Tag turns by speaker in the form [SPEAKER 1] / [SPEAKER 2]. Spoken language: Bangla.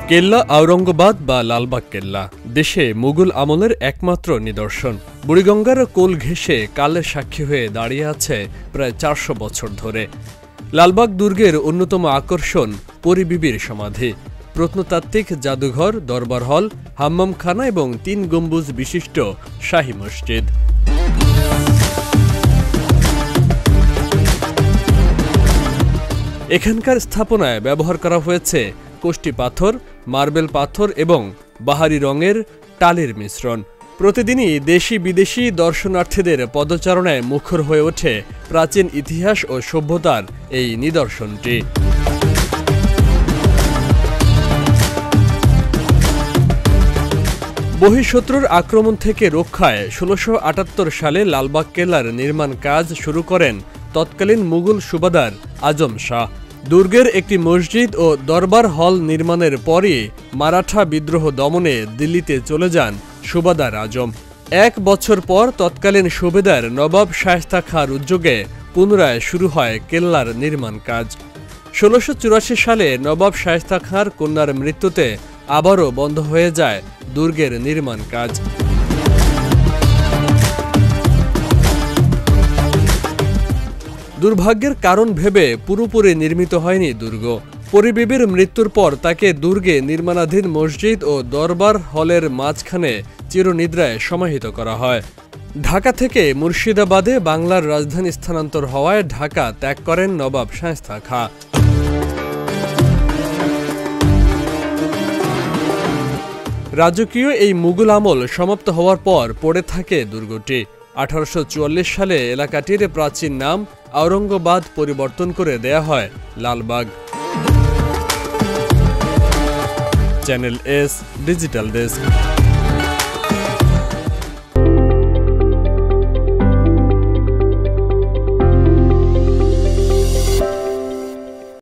[SPEAKER 1] কেল্লা আওরঙ্গাবাদ বা লালবাগ কেল্লা দেশে মুঘল আমলের একমাত্র নিদর্শন। বুড়িগঙ্গার কোল ঘেঁষে কালের সাক্ষী হয়ে দাঁড়িয়ে আছে প্রায় 400 বছর ধরে। লালবাগ দুর্গের অন্যতম আকর্ষণ পরী বিবির সমাধি, প্রত্নতাত্ত্বিক জাদুঘর, দরবার হল, হাম্মামখানা এবং 3 গম্বুজ বিশিষ্ট শাহী মসজিদ। এখানকার স্থাপনায় ব্যবহার করা হয়েছে কোষ্টি পাথর, মার্বেল পাথর এবং বাহারি রঙের টালির মিশ্রণ। প্রতিদিনই দেশি বিদেশি দর্শনার্থীদের পদচারণায় মুখর হয়ে ওঠে প্রাচীন ইতিহাস ও সভ্যতার এই নিদর্শনটি। বহিঃশত্রুর আক্রমণ থেকে রক্ষায় 1678 সালে লালবাগ কেল্লার নির্মাণ কাজ শুরু করেন তৎকালীন মুঘল সুবাদার আজম শাহ। দুর্গের একটি মসজিদ ও দরবার হল নির্মাণের পরই মারাঠা বিদ্রোহ দমনে দিল্লিতে চলে যান সুবাদার আজম। 1 বছর পর তৎকালীন সুবেদার নবাব শায়েস্তা খাঁর উদ্যোগে পুনরায় শুরু হয় কেল্লার নির্মাণ কাজ। 1684 সালে নবাব শায়েস্তা খাঁর কন্যার মৃত্যুতে আবারও বন্ধ হয়ে যায় দুর্গের নির্মাণ কাজ। দুর্ভাগ্যের কারণ ভেবে পুরোপুরি নির্মিত হয়নি দুর্গ। পরী বিবির মৃত্যুর পর তাকে দুর্গে নির্মাণাধীন মসজিদ ও দরবার হলের মাঝখানে চিরনিদ্রায় সমাহিত করা হয়। ঢাকা থেকে মুর্শিদাবাদে বাংলার রাজধানী স্থানান্তর হওয়ায় ঢাকা ত্যাগ করেন নবাব শায়েস্তা খাঁ। রাজকীয় এই মুঘল আমল সমাপ্ত হওয়ার পর পড়ে থাকে দুর্গটি। 1844 সালে এলাকাটির প্রাচীন নাম আওরঙ্গাবাদ পরিবর্তন করে দেয়া হয় Lalbagh. Channel S digital desk.